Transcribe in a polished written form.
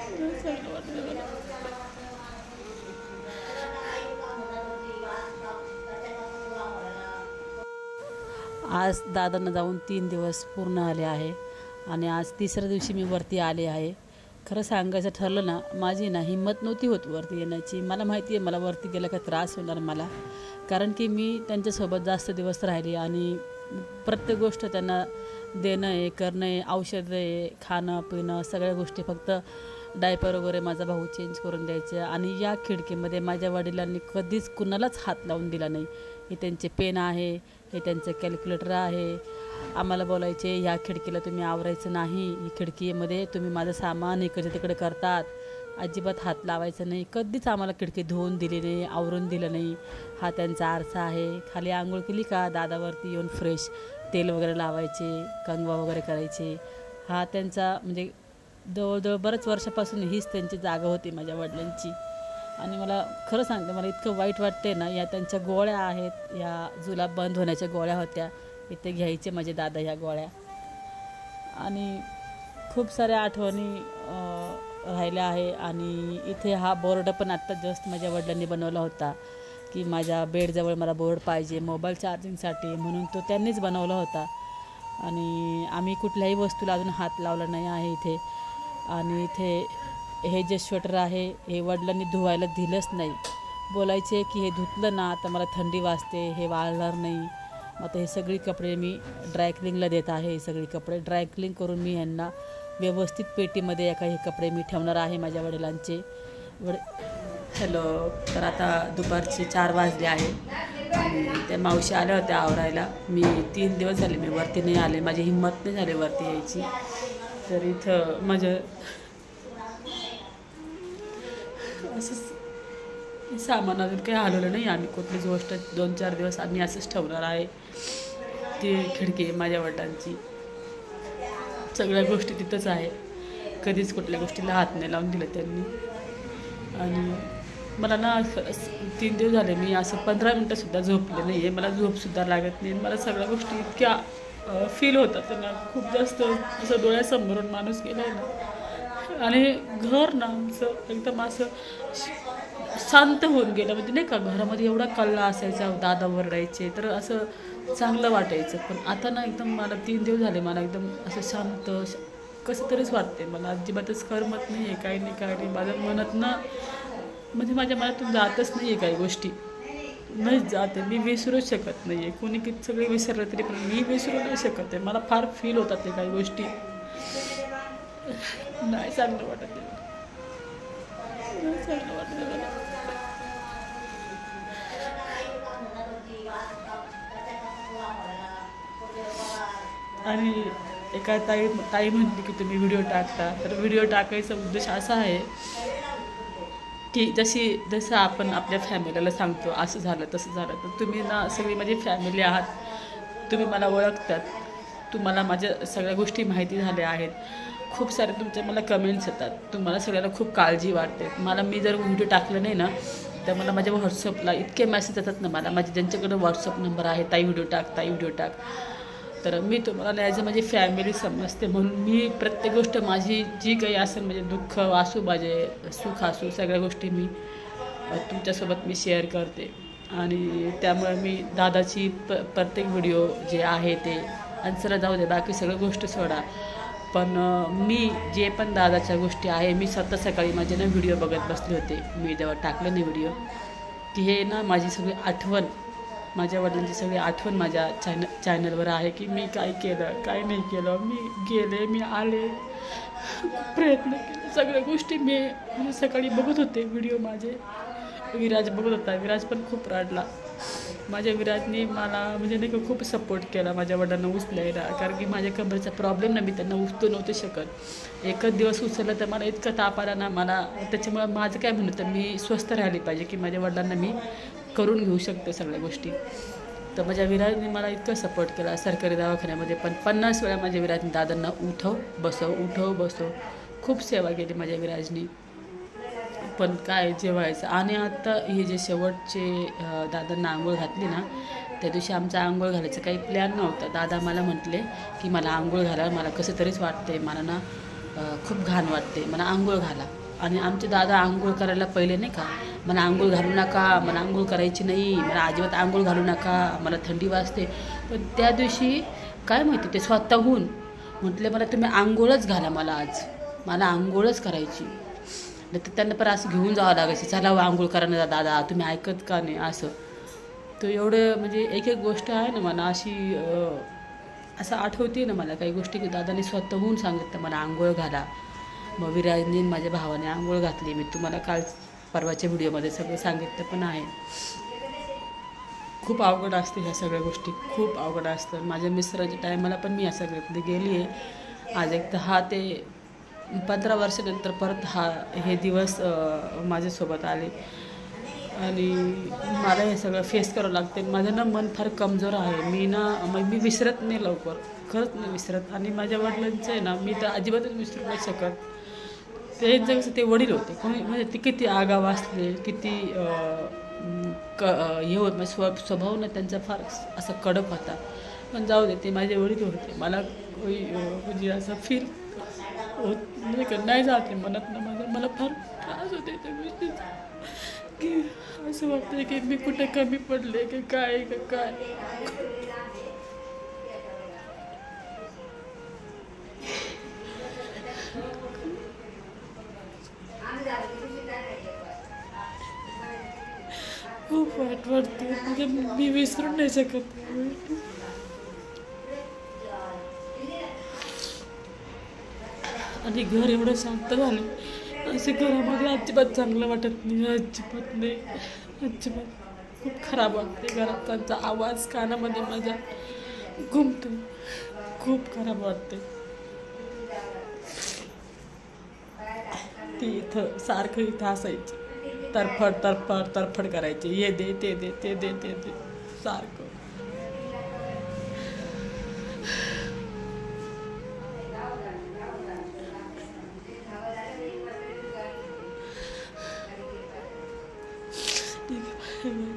चांगलं वाटतं मला. आज दादांना जाऊन 3 दिवस पूर्ण आले आहे आणि आज तिसऱ्या दिवशी मी वरती आले आहे. खरं सांगायचं ठरलं ना, माझी ना हिंमत नव्हती होत वरती येण्याची. मला माहिती आहे मला वरती गेलं का त्रास होणार मला, कारण की मी त्यांच्यासोबत जास्त दिवस राहिले आणि प्रत्येक गोष्ट त्यांना देणं आहे, करणं आहे, औषधं आहे, खाणं पिणं सगळ्या गोष्टी, फक्त डायपर वगैरे माझा भाऊ चेंज करून द्यायचे. आणि या खिडकीमध्ये माझ्या वडिलांनी कधीच कुणालाच हात लावून दिला नाही. हे त्यांचे पेन आहे, हे त्यांचं कॅल्क्युलेटर आहे. आम्हाला बोलायचे ह्या खिडकीला तुम्ही आवरायचं नाही, ही खिडकीमध्ये तुम्ही माझं सामान इकडे तिकडे करतात, अजिबात हात लावायचं नाही. कधीच आम्हाला खिडकी धुवून दिली नाही, आवरून दिलं नाही. हा त्यांचा आरसा आहे. खाली आंघोळ केली का दादावरती येऊन फ्रेश तेल वगैरे लावायचे, कंगवा वगैरे करायचे. हा त्यांचा म्हणजे जवळजवळ बऱ्याच वर्षापासून हीच त्यांची जागा होती माझ्या वडिलांची. आणि मला खरं सांगते, मला इतकं वाईट वाटते ना. या त्यांच्या गोळ्या आहेत, या जुलाब बंद होण्याच्या गोळ्या होत्या, इथे घ्यायचे माझे दादा ह्या गोळ्या. आणि खूप साऱ्या आठवणी राहिल्या आहे. आणि इथे हा बोर्ड पण आत्ता जस्ट माझ्या वडिलांनी बनवला होता की माझ्या बेडजवळ मला बोर्ड पाहिजे मोबाईल चार्जिंगसाठी, म्हणून तो त्यांनीच बनवला होता. आणि आम्ही कुठल्याही वस्तूला अजून हात लावला नाही आहे इथे. आणि इथे हे जे स्वेटर आहे हे वडिलांनी धुवायला दिलंच नाही. बोलायचे की हे धुतलं ना आता मला थंडी वाजते, हे वाळणार नाही. आता हे सगळी कपडे मी ड्रायक्लिंगला देत आहे. हे सगळी कपडे ड्रायक्लिंग करून मी यांना व्यवस्थित पेटीमध्ये एका हे कपडे मी ठेवणार आहे माझ्या वडिलांचे. हॅलो, तर आता दुपारचे 4 वाजले आहे आणि त्या मावशी आल्या होत्या आवरायला. मी 3 दिवस झाले मी वरती नाही आले, माझी हिंमत नाही झाली वरती यायची. तर इथं माझं असंच सामान अजून काही हलवलं नाही आम्ही. कुठलीच गोष्ट 2-4 दिवस आम्ही असंच ठेवणार आहे. ती खिडकी आहे माझ्या वडिलांची, सगळ्या गोष्टी तिथंच आहे. कधीच कुठल्या गोष्टीला हात नाही लावून दिलं त्यांनी. आणि मला ना 3 दिवस झाले मी असं 15 मिनटंसुद्धा झोपले नाही आहे. मला झोपसुद्धा लागत नाही. मला सगळ्या गोष्टी इतक्या फील होतात ना, खूप जास्त असं डोळ्यासमोरून माणूस गेला आहे ना. आणि घर ना असं एकदम असं शांत होऊन गेलं. म्हणजे नाही का, घरामध्ये एवढा कल्ला असायचा, दादा ओरडायचे, तर असं चांगलं वाटायचं. पण आता ना एकदम मला 3 दिवस झाले मला एकदम असं शांत कसं तरीच वाटते. मला अजिबातच करमत नाही आहे, काही नाही काय नाही. माझ्या मनात ना म्हणजे माझ्या मनातून जातच नाही आहे काही गोष्टी, नाहीच जाते. मी विसरूच शकत नाही आहे. कोणी किती सगळे विसरलं तरी पण मी विसरू नाही शकत आहे. मला फार फील होतात ते काही गोष्टी. नाही चांगलं वाटत आहे, नाही चांगलं वाटत मला. आणि एका ताई म्हणते की तुम्ही व्हिडिओ टाकता, तर व्हिडिओ टाकायचा उद्देश असा आहे की जसं आपण आपल्या फॅमिलीला सांगतो असं झालं तसं झालं, तर तुम्ही ना सगळी माझी फॅमिली आहात, तुम्ही मला ओळखतात, तुम्हाला माझ्या सगळ्या गोष्टी माहिती झाल्या आहेत. खूप सारे तुमचे मला कमेंट्स येतात, तुम्हाला सगळ्यांना खूप काळजी वाटते. मी जर व्हिडिओ टाकलं नाही ना तर मला माझ्या व्हॉट्सअपला इतके मेसेज येतात ना मला, माझे ज्यांच्याकडे व्हॉट्सअप नंबर आहे, ताई व्हिडिओ टाक, ताई व्हिडिओ टाक. तर मी तुम्हाला ॲज अ माझी फॅमिली समजते, म्हणून मी प्रत्येक गोष्ट माझी जी काही असेल म्हणजे दुःख असू, माझे सुख असू, सगळ्या गोष्टी मी तुमच्यासोबत मी शेअर करते. आणि त्यामुळे मी दादाची प्रत्येक व्हिडिओ जे आहे ते आन्सरला जाऊ दे, बाकी सगळ्या गोष्टी सोडा, पण मी जे पण दादाच्या गोष्टी आहे मी स्वतः सकाळी माझे ना व्हिडिओ बघत बसले होते. मी जेव्हा टाकले नाही व्हिडिओ की हे ना माझी सगळी आठवण, माझ्या वडिलांची सगळी आठवण माझ्या चॅनलवर आहे की मी काय केलं काय नाही केलं, मी गेले, मी आले, प्रयत्न केले, सगळ्या गोष्टी मी म्हणजे सकाळी बघत होते व्हिडिओ माझे. विराज बघत होता, विराज पण खूप रडला. माझ्या विराजने मला म्हणजे नाही का खूप सपोर्ट केला माझ्या वडिलांना उचलायला, कारण की माझ्या कमरेचा प्रॉब्लेम ना, मी त्यांना उचलू नव्हते शकत. एकच दिवस उचललं तर मला इतका ताप आला ना मला, त्याच्यामुळं माझं काय म्हणतं मी स्वस्थ राहिली पाहिजे की माझ्या वडिलांना मी करून घेऊ शकते सगळ्या गोष्टी. तर माझ्या विराजने मला इतकं सपोर्ट केला सरकारी दवाखान्यामध्ये, पण 50 वेळा माझ्या विराजने दादांना उठव बसव खूप सेवा केली माझ्या विराजनी. पण काय जेवायचं. आणि आता हे जे शेवटचे दादांना आंघोळ घातली ना, त्या दिवशी आमचा आंघोळ घालायचं काही प्लॅन नव्हता. दादा मला म्हटले की मला आंघोळ घाला, मला कसं तरीच वाटतंय, मला ना खूप घाण वाटते, मला आंघोळ घाला. आणि आमचे दादा आंघोळ करायला पहिले नाही का, मला आंघोळ घालू नका, मला आंघोळ करायची नाही, मला अजिबात आंघोळ घालू नका, मला थंडी वाजते. पण त्या दिवशी काय माहिती ते स्वतःहून म्हटले मला तुम्ही आंघोळच घाला, मला आंघोळच करायची. नाही तर त्यांना पण असं घेऊन जावं लागायचं, चला आंघोळ करा ना दादा, तुम्ही ऐकत का नाही असं. तर एवढं म्हणजे एक एक गोष्ट आहे ना मला अशी असं आठवते ना मला काही गोष्टी की दादाने स्वतःहून सांगितलं मला आंघोळ घाला. मग विराजने माझ्या भावाने आंघोळ घातली. मी तुम्हाला काल परवाच्या व्हिडिओमध्ये सगळं सांगितलं पण आहे. खूप अवघड असते ह्या सगळ्या गोष्टी, खूप अवघड असतं. माझ्या मिस्टरांच्या टायमाला पण मी या सगळ्यामध्ये गेली आहे. आज एक तर हा ते 15 वर्षानंतर परत हे दिवस माझ्यासोबत आले आणि मला हे सगळं फेस करावं लागते. माझं ना मन फार कमजोर आहे. मी विसरत नाही लवकर, खरंच नाही विसरत. आणि माझ्या वडिलांचं आहे ना, मी तर अजिबातच विसरू नाही शकत. ते कसं ते वडील होते, म्हणजे ते किती आगाव असले, किती हे होत म्हणजे स्वभाव ना त्यांचा फार असा कडक होता. पण जाऊ दे, ते माझे वडील होते. मला म्हणजे असं फील होत म्हणजे नाही जाते मनात ना माझं. मला फार त्रास होते त्या गोष्टीचा की असं वाटतं की मी कुठे कमी पडले की काय का काय. खूप वाईट वाटते, म्हणजे मी विसरून नाही शकत. आणि घर एवढं शांत झालं, असे घरामध्ये अजिबात चांगलं वाटत नाही, अजिबात नाही, अजिबात खूप खराब वाटते. घरात त्यांचा आवाज कानामध्ये माझ्या घुमतो, खूप खराब वाटते. ती सारखं इथं असायची, तरफड करायची, ये दे ते दे ते दे ते दे सारखं. ठीक आहे.